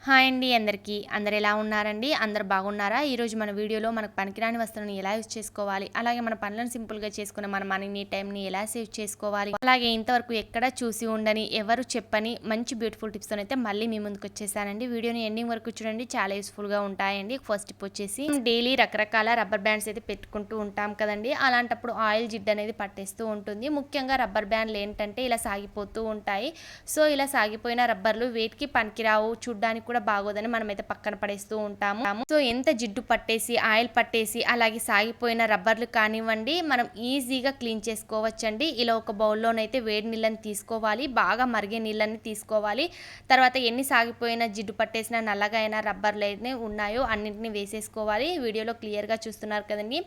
Hi అండి అందరికీ. అందరు ఎలా ఉన్నారండి? అందరు బాగున్నారా? ఈరోజు మన వీడియోలో మనకు పనికిరాని వస్తువులను ఎలా యూజ్ చేసుకోవాలి, అలాగే మన పనులను సింపుల్గా చేసుకుని మన మనీని టైంని ఎలా సేవ్ చేసుకోవాలి, అలాగే ఇంతవరకు ఎక్కడ చూసి ఉండని ఎవరు చెప్పని మంచి బ్యూటిఫుల్ టిప్స్తో అయితే మళ్ళీ మీ ముందుకు వచ్చేసానండి. వీడియోని ఎండింగ్ వరకు చూడండి, చాలా యూస్ఫుల్గా ఉంటాయండి. ఫస్ట్ టిప్ వచ్చేసి డైలీ రకరకాల రబ్బర్ బ్యాండ్స్ అయితే పెట్టుకుంటూ ఉంటాం కదండి. అలాంటప్పుడు ఆయిల్ జిడ్ అనేది పట్టేస్తూ ఉంటుంది. ముఖ్యంగా రబ్బర్ బ్యాండ్లు ఏంటంటే ఇలా సాగిపోతూ ఉంటాయి. సో ఇలా సాగిపోయిన రబ్బర్లు వేటికి పనికిరావు, చూడ్డానికి కూడా బాగోదని మనమైతే పక్కన పడేస్తూ ఉంటాము. సో ఎంత జిడ్డు పట్టేసి ఆయిల్ పట్టేసి అలాగే సాగిపోయిన రబ్బర్లు కానివ్వండి మనం ఈజీగా క్లీన్ చేసుకోవచ్చండి. ఇలా ఒక బౌల్లోనైతే వేడి నీళ్ళని తీసుకోవాలి, బాగా మరిగే నీళ్ళని తీసుకోవాలి. తర్వాత ఎన్ని సాగిపోయిన జిడ్డు పట్టేసిన నల్లగా అయిన రబ్బర్లు అయితే ఉన్నాయో అన్నింటినీ వేసేసుకోవాలి. వీడియోలో క్లియర్గా చూస్తున్నారు కదండి.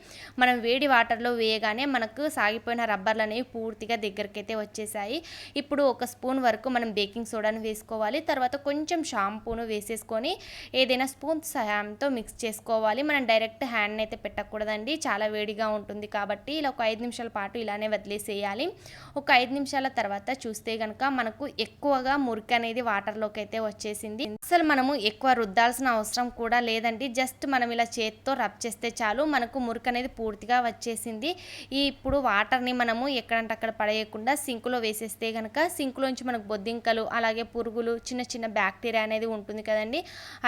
మనం వేడి వాటర్లో వేయగానే మనకు సాగిపోయిన రబ్బర్లు అనేవి పూర్తిగా దగ్గరకైతే వచ్చేసాయి. ఇప్పుడు ఒక స్పూన్ వరకు మనం బేకింగ్ సోడాను వేసుకోవాలి. తర్వాత కొంచెం షాంపూను వేసేసుకొని ఏదైనా స్పూన్ సహాయంతో మిక్స్ చేసుకోవాలి. మనం డైరెక్ట్ హ్యాండ్ అయితే పెట్టకూడదండి, చాలా వేడిగా ఉంటుంది కాబట్టి. ఇలా ఒక 5 నిమిషాల పాటు ఇలానే వదిలేసేయాలి. ఒక 5 నిమిషాల తర్వాత చూస్తే కనుక మనకు ఎక్కువగా మురికి అనేది వాటర్లోకి అయితే వచ్చేసింది. అసలు మనము ఎక్కువ రుద్దాల్సిన అవసరం కూడా లేదండి. జస్ట్ మనం ఇలా చేతితో రబ్ చేస్తే చాలు మనకు మురికి అనేది పూర్తిగా వచ్చేసింది. ఇప్పుడు వాటర్ని మనము ఎక్కడంటే అక్కడ పడేయకుండా సింకులో వేసేస్తే కనుక సింకులోంచి మనకు బొద్దింకలు అలాగే పురుగులు చిన్న చిన్న బ్యాక్టీరియా అనేది ఉంటుంది కదండి,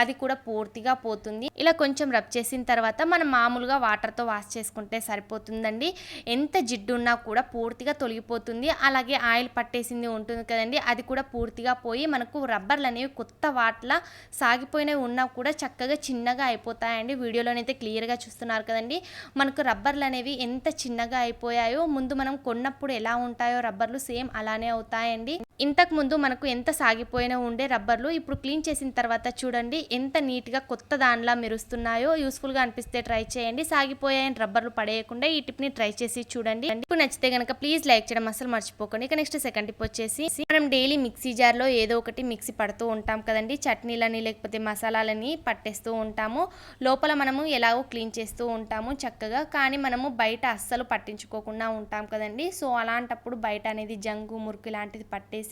అది కూడా పూర్తిగా పోతుంది. ఇలా కొంచెం రబ్ చేసిన తర్వాత మనం మామూలుగా వాటర్తో వాష్ చేసుకుంటే సరిపోతుందండి. ఎంత జిడ్డు ఉన్నా కూడా పూర్తిగా తొలగిపోతుంది. అలాగే ఆయిల్ పట్టేసింది ఉంటుంది కదండి, అది కూడా పూర్తిగా పోయి మనకు రబ్బర్లు అనేవి కొత్త వాటిలా సాగిపోయినవి ఉన్నా కూడా చక్కగా చిన్నగా అయిపోతాయండి. వీడియోలోనైతే క్లియర్గా చూస్తున్నారు కదండి. మనకు రబ్బర్లు అనేవి ఎంత చిన్నగా అయిపోయాయో, ముందు మనం కొన్నప్పుడు ఎలా ఉంటాయో రబ్బర్లు సేమ్ అలానే అవుతాయండి. ఇంతకు ముందు మనకు ఎంత సాగిపోయిన ఉండే రబ్బర్లు ఇప్పుడు క్లీన్ చేసిన తర్వాత చూడండి ఎంత నీట్గా కొత్త దానిలా మెరుస్తున్నాయో. యూస్ఫుల్గా అనిపిస్తే ట్రై చేయండి. సాగిపోయాయని రబ్బర్లు పడేయకుండా ఈ టిప్ని ట్రై చేసి చూడండి. ఇప్పుడు నచ్చితే కనుక ప్లీజ్ లైక్ చేయడం అసలు మర్చిపోకండి. ఇక నెక్స్ట్ సెకండ్ టిప్ వచ్చేసి మనం డైలీ మిక్సీ జార్లో ఏదో ఒకటి మిక్సీ పడుతూ ఉంటాం కదండి. చట్నీలని లేకపోతే మసాలాలని పట్టేస్తూ ఉంటాము. లోపల మనము ఎలాగో క్లీన్ చేస్తూ ఉంటాము చక్కగా, కానీ మనము బయట అస్సలు పట్టించుకోకుండా ఉంటాం కదండి. సో అలాంటప్పుడు బయట అనేది జంగు మురికి లాంటిది పట్టేసి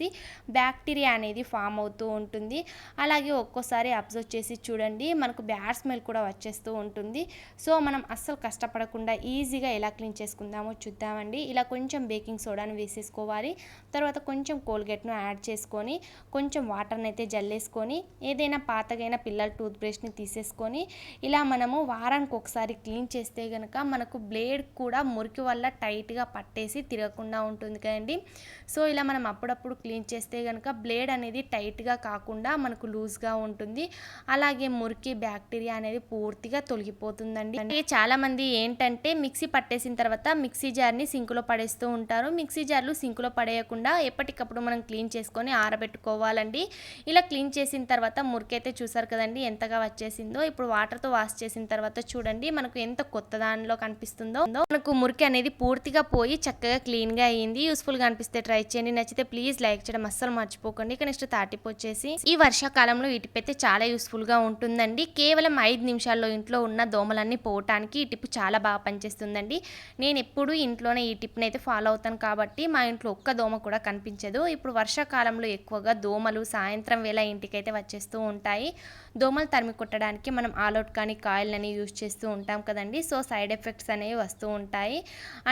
బ్యాక్టీరియా అనేది ఫామ్ అవుతూ ఉంటుంది. అలాగే ఒక్కోసారి అబ్జర్వ్ చేసి చూడండి మనకు బ్యాడ్ స్మెల్ కూడా వచ్చేస్తూ ఉంటుంది. సో మనం అస్సలు కష్టపడకుండా ఈజీగా ఎలా క్లీన్ చేసుకుందామో చూద్దామండి. ఇలా కొంచెం బేకింగ్ సోడాను వేసేసుకోవాలి. తర్వాత కొంచెం కోల్గేట్ను యాడ్ చేసుకొని కొంచెం వాటర్ని అయితే జల్లేసుకొని ఏదైనా పాతగైన పిల్లల టూత్ బ్రష్ని తీసేసుకొని ఇలా మనము వారానికి ఒకసారి క్లీన్ చేస్తే కనుక మనకు బ్లేడ్ కూడా మురికి వల్ల టైట్గా పట్టేసి తిరగకుండా ఉంటుంది కదండి. సో ఇలా మనం అప్పుడప్పుడు క్లీన్ చేస్తే కనుక బ్లేడ్ అనేది టైట్గా కాకుండా మనకు లూజ్గా ఉంటుంది. అలాగే మురికి బ్యాక్టీరియా అనేది పూర్తిగా తొలగిపోతుందండి. చాలామంది ఏంటంటే మిక్సీ పట్టేసిన తర్వాత మిక్సీ జార్ని సింకులో పడేస్తూ ఉంటారు. మిక్సీ జార్లు సింకులో పడేయకుండా ఎప్పటికప్పుడు మనం క్లీన్ చేసుకొని ఆరబెట్టుకోవాలండి. ఇలా క్లీన్ చేసిన తర్వాత మురికి అయితే చూసారు కదండి ఎంతగా వచ్చేసిందో. ఇప్పుడు వాటర్తో వాష్ చేసిన తర్వాత చూడండి మనకు ఎంత కొత్త దానిలో కనిపిస్తుందో. మనకు మురికి అనేది పూర్తిగా పోయి చక్కగా క్లీన్గా అయ్యింది. యూస్ఫుల్గా అనిపిస్తే ట్రై చేయండి. నచ్చితే ప్లీజ్ లైక్ చేయడం అస్సలు మర్చిపోకండి. ఇక నెక్స్ట్ థర్డ్ టిప్ వచ్చేసి ఈ వర్షాకాలంలో ఈ టిప్ అయితే చాలా యూస్ఫుల్గా ఉంటుందండి. కేవలం 5 నిమిషాల్లో ఇంట్లో ఉన్న దోమలన్నీ పోవటానికి ఈ టిప్ చాలా బాగా పనిచేస్తుందండి. నేను ఎప్పుడు ఇంట్లోనే ఈ టిప్ని అయితే ఫాలో అవుతాను కాబట్టి మా ఇంట్లో ఒక్క దోమ కూడా కనిపించదు. ఇప్పుడు వర్షాకాలంలో ఎక్కువగా దోమలు సాయంత్రం వేళ ఇంటికైతే వచ్చేస్తూ ఉంటాయి. దోమలు తరిమి కొట్టడానికి మనం ఆల్అవుట్ కానీ కాయిల్ అని యూజ్ చేస్తూ ఉంటాం కదండి. సో సైడ్ ఎఫెక్ట్స్ అనేవి వస్తూ ఉంటాయి.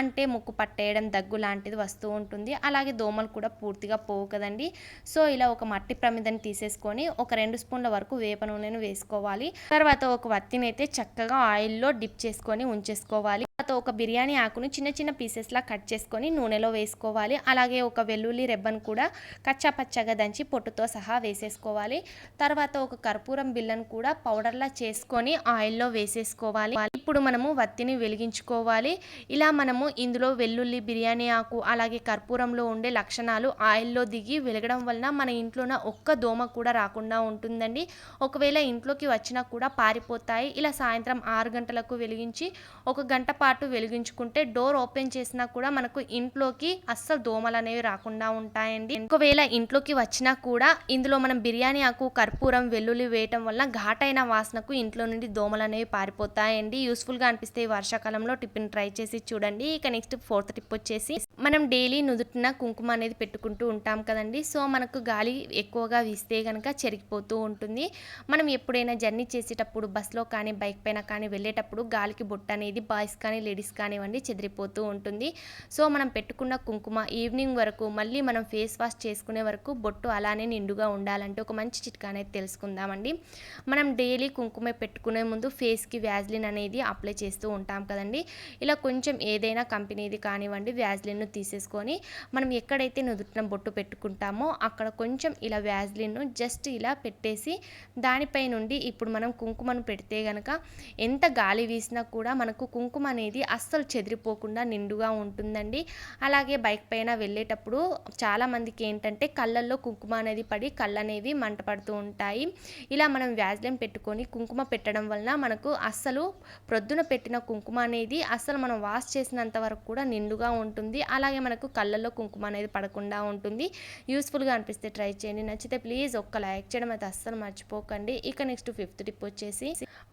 అంటే ముక్కు పట్టేయడం దగ్గు లాంటిది వస్తూ ఉంటుంది. అలాగే దోమలు కూడా పూర్తిగా పోవు కదండి. సో ఇలా ఒక మట్టి ప్రమిదని తీసేసుకొని ఒక 2 స్పూన్ల వరకు వేప నూనెను వేసుకోవాలి. తర్వాత ఒక వత్తిని అయితే చక్కగా ఆయిల్లో డిప్ చేసుకొని ఉంచేసుకోవాలి. తర్వాత ఒక బిర్యానీ ఆకును చిన్న చిన్న పీసెస్లా కట్ చేసుకొని నూనెలో వేసుకోవాలి. అలాగే ఒక వెల్లుల్లి రెబ్బను కూడా కచ్చా పచ్చగా దంచి పొట్టుతో సహా వేసేసుకోవాలి. తర్వాత ఒక కర్పూరం బిళ్ళను కూడా పౌడర్లా చేసుకొని ఆయిల్లో వేసేసుకోవాలి. ఇప్పుడు మనము వత్తిని వెలిగించుకోవాలి. ఇలా మనము ఇందులో వెల్లుల్లి బిర్యానీ ఆకు అలాగే కర్పూరంలో ఉండే లక్షణాలు ఆయిల్లో దిగి వెలగడం వలన మన ఇంట్లోన ఒక్క దోమ కూడా రాకుండా ఉంటుందండి. ఒకవేళ ఇంట్లోకి వచ్చినా కూడా పారిపోతాయి. ఇలా సాయంత్రం 6 గంటలకు వెలిగించి 1 గంట పాటు వెలిగించుకుంటే డోర్ ఓపెన్ చేసినా కూడా మనకు ఇంట్లోకి అస్సలు దోమలు అనేవి రాకుండా ఉంటాయండి. ఒకవేళ ఇంట్లోకి వచ్చినా కూడా ఇందులో మనం బిర్యానీ ఆకు కర్పూరం వెల్లుల్లి వేయటం వల్ల ఘాటైన వాసనకు ఇంట్లో నుండి దోమలు అనేవి పారిపోతాయండి. యూస్ఫుల్గా అనిపిస్తే ఈ వర్షాకాలంలో టిప్ని ట్రై చేసి చూడండి. ఇక నెక్స్ట్ 4th టిప్ వచ్చేసి మనం డైలీ నుదుటిన కుంకుమ అనేది పెట్టుకుంటూ ఉంటాం కదండి. సో మనకు గాలి ఎక్కువగా వీస్తే కనుక చెరిగిపోతూ ఉంటుంది. మనం ఎప్పుడైనా జర్నీ చేసేటప్పుడు బస్సులో కానీ బైక్ పైన కానీ వెళ్ళేటప్పుడు గాలికి బొట్టు అనేది బాయ్స్ కానీ లేడీస్ కానివ్వండి చెదిరిపోతూ ఉంటుంది. సో మనం పెట్టుకున్న కుంకుమ ఈవినింగ్ వరకు మళ్ళీ మనం ఫేస్ వాష్ చేసుకునే వరకు బొట్టు అలానే నిండుగా ఉండాలంటే ఒక మంచి చిట్కా అనేది తెలుసుకుందామండి. మనం డైలీ కుంకుమ పెట్టుకునే ముందు ఫేస్కి వ్యాజ్లిన్ అనేది అప్లై చేస్తూ ఉంటాం కదండి. ఇలా కొంచెం ఏదైనా కంపెనీది కానివ్వండి వ్యాజ్లిన్ను తీసేసుకొని మనం ఎక్కడైతే నుదుటిన బొట్టు పెట్టుకుంటామో అక్కడ కొంచెం ఇలా వ్యాజ్లిన్ను జస్ట్ ఇలా పెట్టేసి దానిపై నుండి ఇప్పుడు మనం కుంకుమను పెడితే గనక ఎంత గాలి వీసినా కూడా మనకు కుంకుమ అనేది అస్సలు చెదిరిపోకుండా నిండుగా ఉంటుందండి. అలాగే బైక్ పైన వెళ్ళేటప్పుడు చాలామందికి ఏంటంటే కళ్ళల్లో కుంకుమ అనేది పడి కళ్ళు అనేవి మంట పడుతూ ఉంటాయి. ఇలా మనం వ్యాజ్లిన్ పెట్టుకొని కుంకుమ పెట్టడం వలన మనకు అస్సలు ప్రొద్దున పెట్టిన కుంకుమ అనేది అస్సలు మనం వాష్ చేసినంత వరకు కూడా నిండుగా ఉంటుంది. అలాగే మనకు కళ్ళల్లో కుంకుమ అనేది పడకుండా ఉంటుంది. యూస్ఫుల్గా అనిపిస్తే ట్రై చేయండి. నచ్చితే ప్లీజ్ ఒక్క లైక్ చేయడం అయితే అస్సలు మర్చిపోకండి. ఇక నెక్స్ట్ 5th టిప్ వచ్చేసి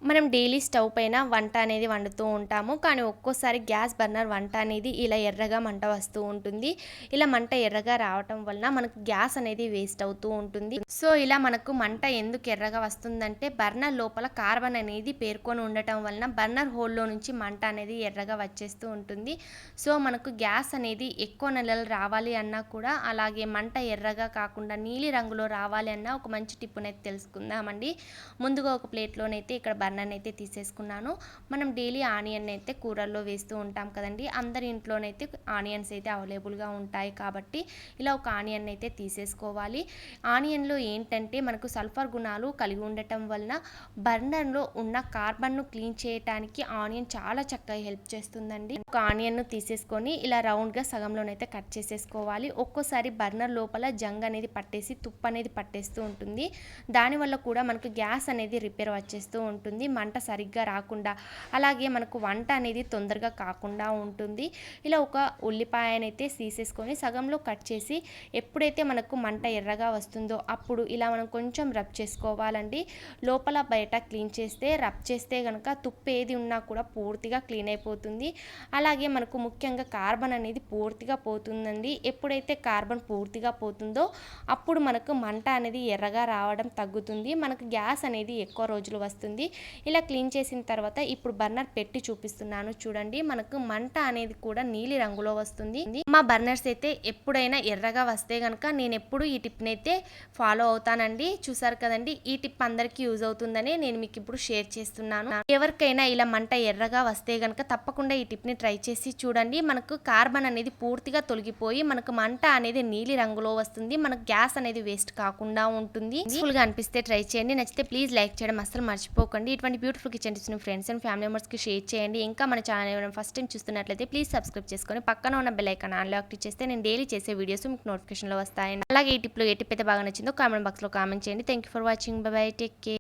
మనం డైలీ స్టవ్ పైన వంట అనేది వండుతూ ఉంటాము. కానీ ఒక్కోసారి గ్యాస్ బర్నర్ వంట అనేది ఇలా ఎర్రగా మంట వస్తూ ఉంటుంది. ఇలా మంట ఎర్రగా రావటం వలన మనకు గ్యాస్ అనేది వేస్ట్ అవుతూ ఉంటుంది. సో ఇలా మనకు మంట ఎందుకు ఎర్రగా వస్తుందంటే బర్నర్ లోపల కార్బన్ అనేది పేర్కొని ఉండటం వలన బర్నర్ హోల్లో నుంచి మంట అనేది ఎర్రగా వచ్చేస్తూ ఉంటుంది. సో మనకు గ్యాస్ అనేది ఎక్కువ నెలలు రావాలి అన్నా కూడా అలాగే మంట ఎర్రగా కాకుండా నీలి రంగులో రావాలి అన్నా ఒక మంచి టిప్పునైతే తెలుసుకుందామండి. ముందుగా ఒక ప్లేట్లోనైతే ఇక్కడ బర్నర్ అయితే తీసేసుకున్నాను. మనం డైలీ ఆనియన్ అయితే కూరల్లో వేస్తూ ఉంటాం కదండి. అందరి ఇంట్లోనైతే ఆనియన్స్ అయితే అవైలబుల్గా ఉంటాయి కాబట్టి ఇలా ఒక ఆనియన్ అయితే తీసేసుకోవాలి. ఆనియన్లో ఏంటంటే మనకు సల్ఫర్ గుణాలు కలిగి ఉండటం వలన బర్నర్లో ఉన్న కార్బన్ను క్లీన్ చేయడానికి ఆనియన్ చాలా చక్కగా హెల్ప్ చేస్తుందండి. ఒక ఆనియన్ను తీసేసుకొని ఇలా రౌండ్గా సగంలోనైతే కట్ చేసేసుకోవాలి. ఒక్కోసారి బర్నర్ లోపల జంగ్ అనేది పట్టేసి తుప్పు అనేది పట్టేస్తూ ఉంటుంది. దానివల్ల కూడా మనకు గ్యాస్ అనేది రిపేర్ వచ్చేస్తూ ఉంటుంది. మంట సరిగ్గా రాకుండా అలాగే మనకు వంట అనేది తొందరగా కాకుండా ఉంటుంది. ఇలా ఒక ఉల్లిపాయనైతే తీసేసుకొని సగంలో కట్ చేసి ఎప్పుడైతే మనకు మంట ఎర్రగా వస్తుందో అప్పుడు ఇలా మనం కొంచెం రబ్ చేసుకోవాలండి. లోపల బయట క్లీన్ చేస్తే రబ్ చేస్తే కనుక తుప్పు ఏది ఉన్నా కూడా పూర్తిగా క్లీన్ అయిపోతుంది. అలాగే మనకు ముఖ్యంగా కార్బన్ అనేది పూర్తిగా పోతుందండి. ఎప్పుడైతే కార్బన్ పూర్తిగా పోతుందో అప్పుడు మనకు మంట అనేది ఎర్రగా రావడం తగ్గుతుంది. మనకు గ్యాస్ అనేది ఎక్కువ రోజులు వస్తుంది. ఇలా క్లీన్ చేసిన తర్వాత ఇప్పుడు బర్నర్ పెట్టి చూపిస్తున్నాను చూడండి. మనకు మంట అనేది కూడా నీలి రంగులో వస్తుంది. మా బర్నర్స్ అయితే ఎప్పుడైనా ఎర్రగా వస్తే కనుక నేను ఎప్పుడు ఈ టిప్ని అయితే ఫాలో అవుతానండి. చూసారు కదండి, ఈ టిప్ అందరికీ యూజ్ అవుతుందని నేను మీకు ఇప్పుడు షేర్ చేస్తున్నాను. ఎవరికైనా ఇలా మంట ఎర్రగా వస్తే కనుక తప్పకుండా ఈ టిప్ని ట్రై చేసి చూడండి. మనకు కార్బన్ అనేది పూర్తిగా తొలగిపోయి మనకు మంట అనేది నీలి రంగులో వస్తుంది. మనకు గ్యాస్ అనేది వేస్ట్ కాకుండా ఉంటుంది. యూస్ఫుల్గా అనిపిస్తే ట్రై చేయండి. నచ్చితే ప్లీజ్ లైక్ చేయడం అస్సలు మర్చిపోకండి. ఇటువంటి బ్యూటిఫుల్ కిచెన్ టిప్స్ని ఫ్రెండ్స్ అండ్ ఫ్యామిలీ మెంబర్స్కి షేర్ చేయండి. ఇంకా మన ఛానల్ ఎవరైనా ఫస్ట్ టైం చూస్తున్నట్లయితే ప్లీజ్ సబ్స్క్రైబ్ చేసుకొని పక్కన ఉన్న బెల్ ఐకాన్ ఆన్లో యాక్టివ్ చేస్తే నేను డైలీ చేసే వీడియోస్ మీకు నోటిఫికేషన్లో వస్తాయండి. అలాగే ఈ టిప్లో ఏ టిప్ అయితే బాగా నచ్చిందో కామెంట్ బాక్స్లో కామెంట్ చేయండి. Thank you for watching. By by, take care.